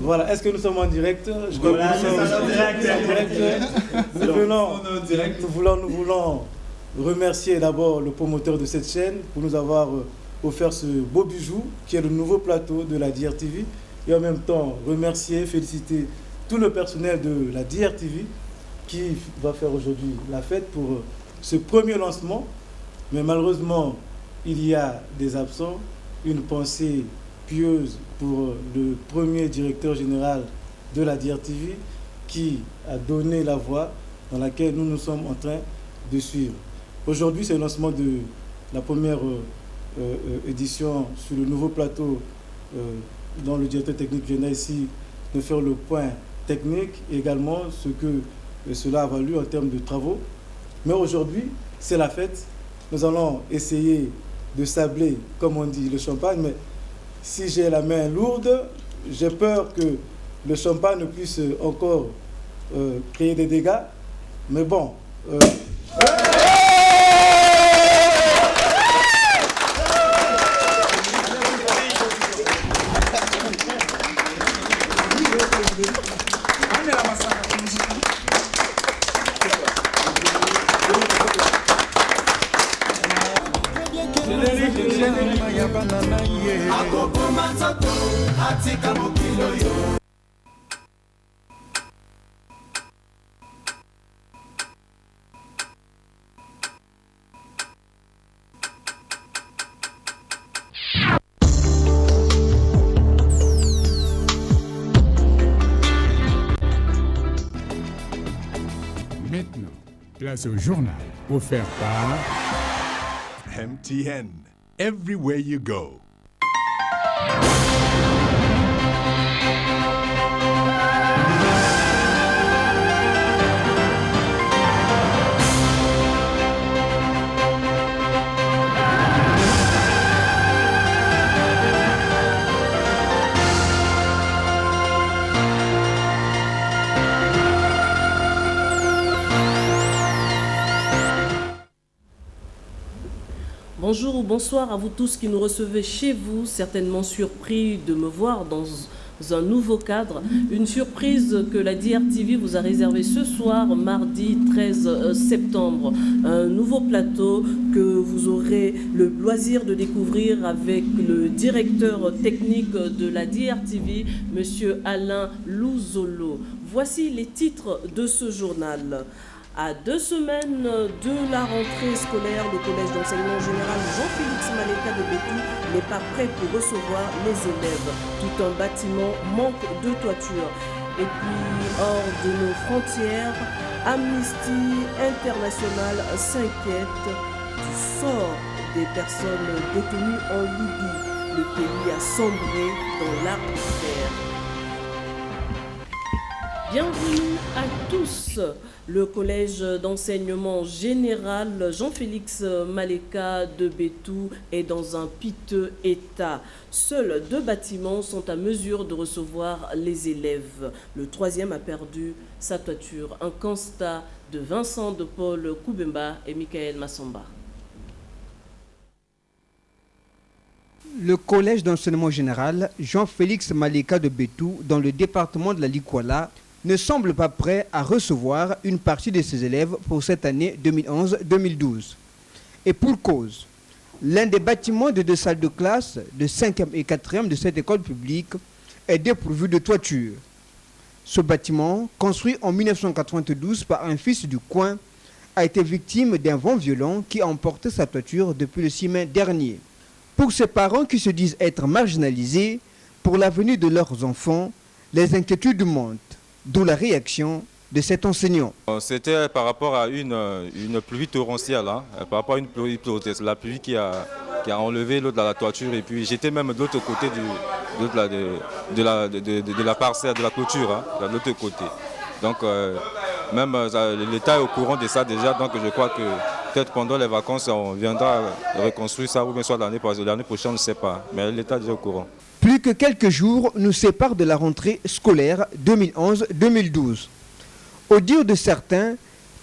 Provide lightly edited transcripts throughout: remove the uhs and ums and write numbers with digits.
Voilà, est-ce que nous sommes en direct? Je crois que nous sommes en direct. Nous voulons remercier d'abord le promoteur de cette chaîne pour nous avoir offert ce beau bijou qui est le nouveau plateau de la DRTV et en même temps remercier, féliciter tout le personnel de la DRTV qui va faire aujourd'hui la fête pour ce premier lancement. Mais malheureusement, il y a des absents. Une pensée pieuse pour le premier directeur général de la DRTV qui a donné la voie dans laquelle nous sommes en train de suivre. Aujourd'hui, c'est le lancement de la première édition sur le nouveau plateau dont le directeur technique vient ici de faire le point technique et également ce que cela a valu en termes de travaux. Mais aujourd'hui, c'est la fête. Nous allons essayer de sabler, comme on dit, le champagne, mais si j'ai la main lourde, j'ai peur que le champagne puisse encore créer des dégâts. Mais bon... Maintenant, place au journal offert par MTN. Everywhere you go. Bonjour ou bonsoir à vous tous qui nous recevez chez vous, certainement surpris de me voir dans un nouveau cadre. Une surprise que la DRTV vous a réservée ce soir, mardi 13 septembre. Un nouveau plateau que vous aurez le loisir de découvrir avec le directeur technique de la DRTV, M. Alain Louzolo. Voici les titres de ce journal. À 2 semaines de la rentrée scolaire, le collège d'enseignement général Jean-Félix Maleka de Bétou n'est pas prêt pour recevoir les élèves. Tout un bâtiment manque de toiture. Et puis, hors de nos frontières, Amnesty International s'inquiète du sort des personnes détenues en Libye. Le pays a sombré dans la misère. Bienvenue à tous. Le collège d'enseignement général Jean-Félix Maleka de Bétou est dans un piteux état. Seuls 2 bâtiments sont à mesure de recevoir les élèves. Le 3e a perdu sa toiture. Un constat de Vincent de Paul Koubemba et Michael Massamba. Le collège d'enseignement général Jean-Félix Maleka de Bétou, dans le département de la Likoala, ne semble pas prêt à recevoir une partie de ses élèves pour cette année 2011-2012. Et pour cause, l'un des bâtiments de 2 salles de classe de 5e et 4e de cette école publique est dépourvu de toiture. Ce bâtiment, construit en 1992 par un fils du coin, a été victime d'un vent violent qui a emporté sa toiture depuis le 6 mai dernier. Pour ces parents qui se disent être marginalisés pour l'avenir de leurs enfants, les inquiétudes montent. D'où la réaction de cet enseignant. C'était par rapport à une pluie torrentielle, par rapport à une pluie torrentielle, la pluie qui a enlevé l'eau de la toiture et puis j'étais même de l'autre côté de la parcelle, de la clôture, de l'autre côté. Donc même l'État est au courant de ça déjà, donc je crois que peut-être pendant les vacances on viendra reconstruire ça ou bien soit l'année prochaine, on ne sait pas, mais l'État est déjà au courant. Plus que quelques jours nous séparent de la rentrée scolaire 2011-2012. Au dire de certains,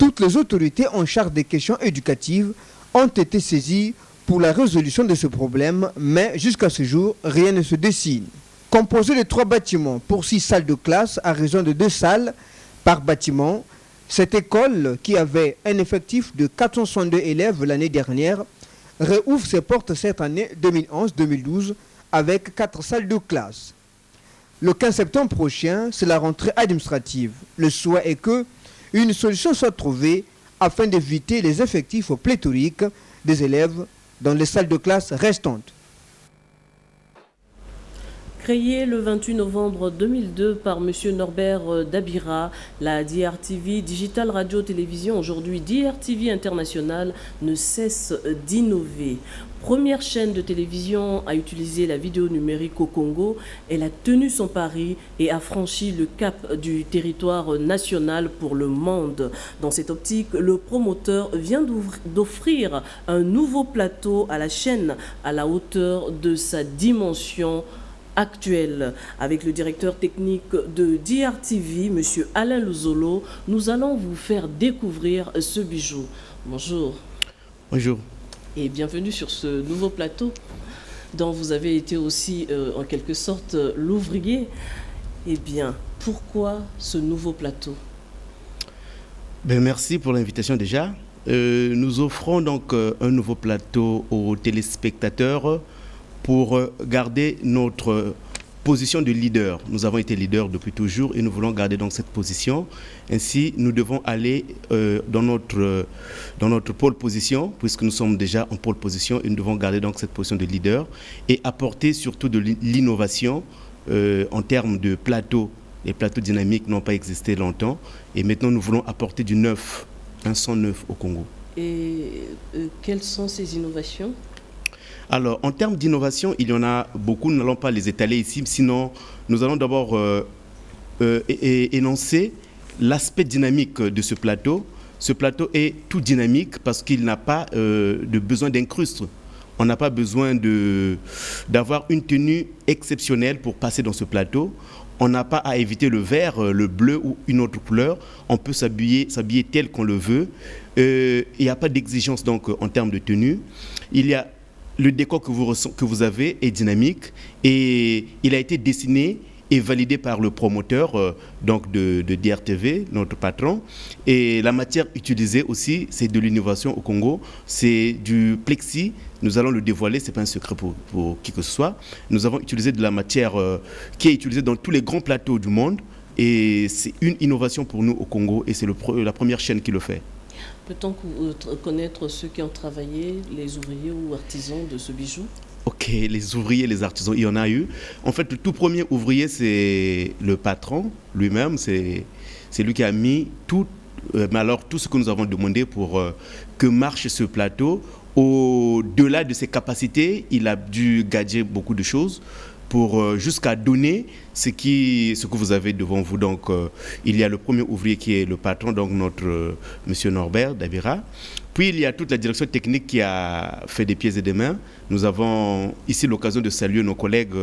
Toutes les autorités en charge des questions éducatives ont été saisies pour la résolution de ce problème, mais jusqu'à ce jour, rien ne se dessine. Composé de 3 bâtiments pour 6 salles de classe à raison de 2 salles par bâtiment, cette école, qui avait un effectif de 462 élèves l'année dernière, rouvre ses portes cette année 2011-2012 avec 4 salles de classe. Le 15 septembre prochain, c'est la rentrée administrative. Le souhait est que une solution soit trouvée afin d'éviter les effectifs pléthoriques des élèves dans les salles de classe restantes. Créée le 28 novembre 2002 par M. Norbert Dabira, la DRTV, Digital Radio Télévision, aujourd'hui DRTV International, ne cesse d'innover. Première chaîne de télévision à utiliser la vidéo numérique au Congo, elle a tenu son pari et a franchi le cap du territoire national pour le monde. Dans cette optique, le promoteur vient d'offrir un nouveau plateau à la chaîne à la hauteur de sa dimension actuelle. Avec le directeur technique de DRTV, M. Alain Luzolo, nous allons vous faire découvrir ce bijou. Bonjour. Bonjour. Et bienvenue sur ce nouveau plateau dont vous avez été aussi en quelque sorte l'ouvrier. Eh bien, pourquoi ce nouveau plateau? Merci pour l'invitation déjà. Nous offrons donc un nouveau plateau aux téléspectateurs pour garder notre position de leader. Nous avons été leader depuis toujours et nous voulons garder donc cette position. Ainsi, nous devons aller dans notre pole position, puisque nous sommes déjà en pole position et nous devons garder donc cette position de leader et apporter surtout de l'innovation en termes de plateaux. Les plateaux dynamiques n'ont pas existé longtemps et maintenant nous voulons apporter du neuf, un son neuf au Congo. Et quelles sont ces innovations ? Alors, en termes d'innovation, il y en a beaucoup. Nous n'allons pas les étaler ici. Sinon, nous allons d'abord énoncer l'aspect dynamique de ce plateau. Ce plateau est tout dynamique parce qu'il n'a pas de besoin d'incruste. On n'a pas besoin d'avoir une tenue exceptionnelle pour passer dans ce plateau. On n'a pas à éviter le vert, le bleu ou une autre couleur. On peut s'habiller tel qu'on le veut. Il n'y a pas d'exigence donc en termes de tenue. Il y a le décor que vous avez est dynamique et il a été dessiné et validé par le promoteur donc de DRTV, notre patron. Et la matière utilisée aussi, c'est de l'innovation au Congo. C'est du plexi. Nous allons le dévoiler, ce n'est pas un secret pour qui que ce soit. Nous avons utilisé de la matière qui est utilisée dans tous les grands plateaux du monde. Et c'est une innovation pour nous au Congo et c'est la première chaîne qui le fait. Peut-on connaître ceux qui ont travaillé, les ouvriers ou artisans de ce bijou? Ok, les ouvriers, les artisans, il y en a eu. En fait, le tout premier ouvrier, c'est le patron lui-même. C'est lui qui a mis tout ce que nous avons demandé pour que marche ce plateau. Au-delà de ses capacités, il a dû gager beaucoup de choses pour jusqu'à donner ce que vous avez devant vous. Donc, il y a le premier ouvrier qui est le patron, donc notre monsieur Norbert Dabira. Puis, il y a toute la direction technique qui a fait des pieds et des mains. Nous avons ici l'occasion de saluer nos collègues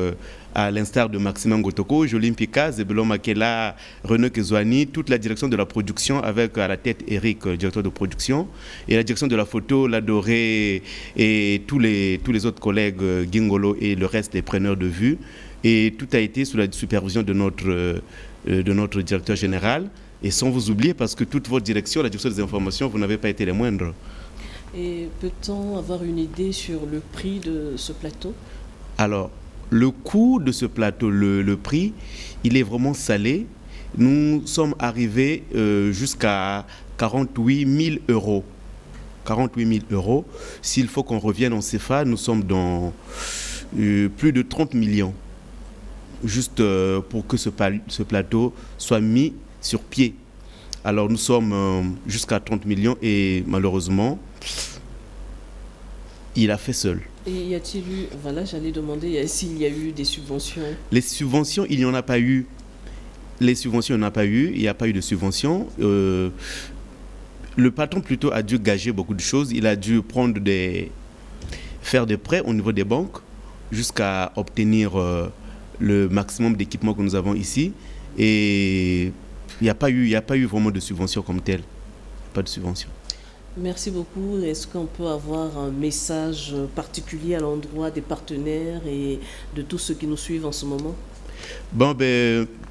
à l'instar de Maxime Ngotoko, Jolim Pika, Zebulon Makela, René Kezouani, toute la direction de la production avec à la tête Eric, directeur de production, et la direction de la photo, Ladoré et tous les autres collègues, Gingolo et le reste des preneurs de vue. Et tout a été sous la supervision de notre directeur général. Et sans vous oublier, parce que toute votre direction, la direction des informations, vous n'avez pas été les moindres. Et peut-on avoir une idée sur le prix de ce plateau? Alors, le coût de ce plateau, le prix, il est vraiment salé. Nous sommes arrivés jusqu'à 48 000 euros. 48 000 euros. S'il faut qu'on revienne en CFA, nous sommes dans plus de 30 millions. Juste pour que ce plateau soit mis sur pied. Alors nous sommes jusqu'à 30 millions et malheureusement, il a fait seul. Et y a-t-il eu, voilà, j'allais demander s'il y a eu des subventions? Les subventions, il n'y en a pas eu. Les subventions, il n'y en a pas eu. Il n'y a pas eu de subventions. Le patron plutôt a dû gager beaucoup de choses. Il a dû faire des prêts au niveau des banques jusqu'à obtenir le maximum d'équipements que nous avons ici. Et il n'y a pas eu vraiment de subvention comme telle. pas de subvention. Merci beaucoup. Est-ce qu'on peut avoir un message particulier à l'endroit des partenaires et de tous ceux qui nous suivent en ce moment? Bon,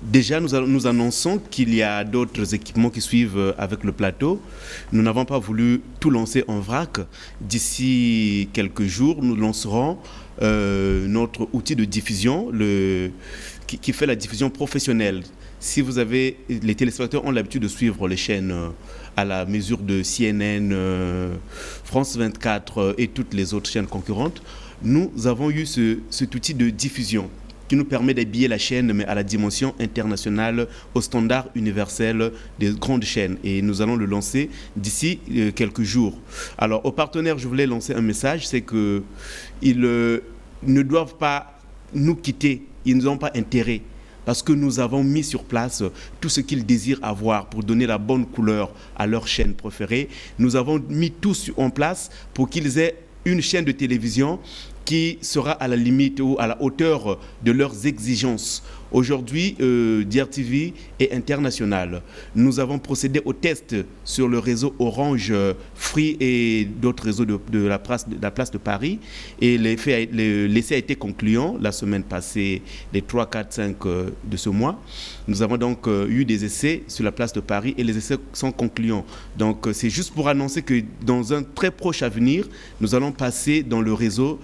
déjà, nous annonçons qu'il y a d'autres équipements qui suivent avec le plateau. Nous n'avons pas voulu tout lancer en vrac. D'ici quelques jours, nous lancerons notre outil de diffusion qui fait la diffusion professionnelle. Si vous avez, les téléspectateurs ont l'habitude de suivre les chaînes à la mesure de CNN, France 24 et toutes les autres chaînes concurrentes, nous avons eu cet outil de diffusion qui nous permet d'habiller la chaîne, mais à la dimension internationale, au standard universel des grandes chaînes. Et nous allons le lancer d'ici quelques jours. Alors, aux partenaires, je voulais lancer un message, c'est qu'ils ne doivent pas nous quitter, ils n'ont pas intérêt. Parce que nous avons mis sur place tout ce qu'ils désirent avoir pour donner la bonne couleur à leur chaîne préférée. Nous avons mis tout en place pour qu'ils aient une chaîne de télévision qui sera à la limite ou à la hauteur de leurs exigences. Aujourd'hui, DRTV est international. Nous avons procédé au test sur le réseau Orange, Free et d'autres réseaux de la place de Paris. Et l'essai a été concluant la semaine passée, les 3, 4, 5 de ce mois. Nous avons donc eu des essais sur la place de Paris et les essais sont concluants. Donc c'est juste pour annoncer que dans un très proche avenir, nous allons passer dans le réseau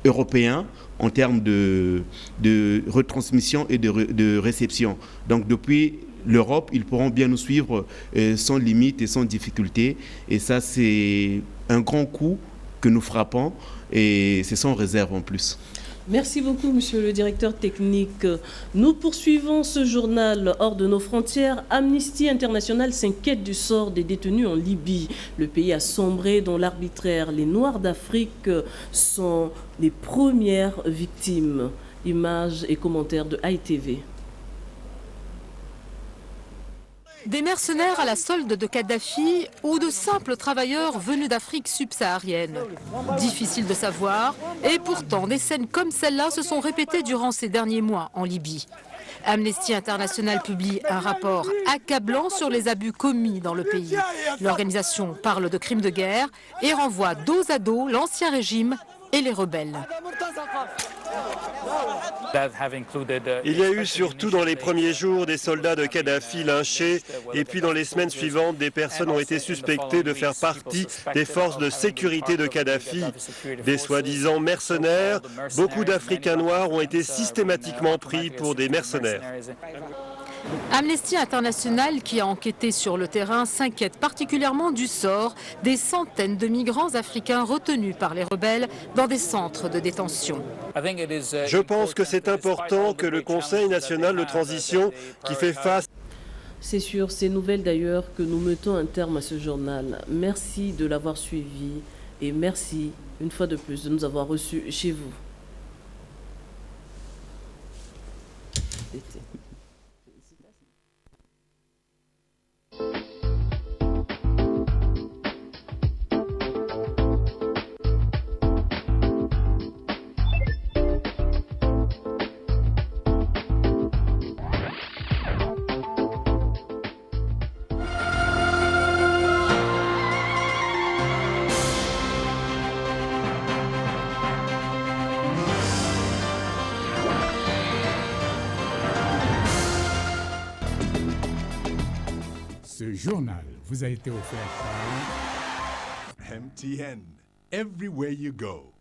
européen en termes de retransmission et de réception. Donc depuis l'Europe, ils pourront bien nous suivre sans limite et sans difficulté. Et ça, c'est un grand coup que nous frappons et c'est sans réserve en plus. Merci beaucoup, monsieur le directeur technique. Nous poursuivons ce journal hors de nos frontières. Amnesty International s'inquiète du sort des détenus en Libye. Le pays a sombré dans l'arbitraire. Les Noirs d'Afrique sont les premières victimes. Images et commentaires de ITV. Des mercenaires à la solde de Kadhafi ou de simples travailleurs venus d'Afrique subsaharienne. Difficile de savoir, et pourtant des scènes comme celle-là se sont répétées durant ces derniers mois en Libye. Amnesty International publie un rapport accablant sur les abus commis dans le pays. L'organisation parle de crimes de guerre et renvoie dos à dos l'ancien régime et les rebelles. Il y a eu surtout dans les premiers jours des soldats de Kadhafi lynchés et puis dans les semaines suivantes des personnes ont été suspectées de faire partie des forces de sécurité de Kadhafi. Des soi-disant mercenaires, beaucoup d'Africains noirs ont été systématiquement pris pour des mercenaires. Amnesty International, qui a enquêté sur le terrain, s'inquiète particulièrement du sort des centaines de migrants africains retenus par les rebelles dans des centres de détention. Je pense que c'est important que le Conseil national de transition qui fait face... C'est sur ces nouvelles d'ailleurs que nous mettons un terme à ce journal. Merci de l'avoir suivi et merci une fois de plus de nous avoir reçus chez vous. Ce journal vous a été offert par MTN, everywhere you go.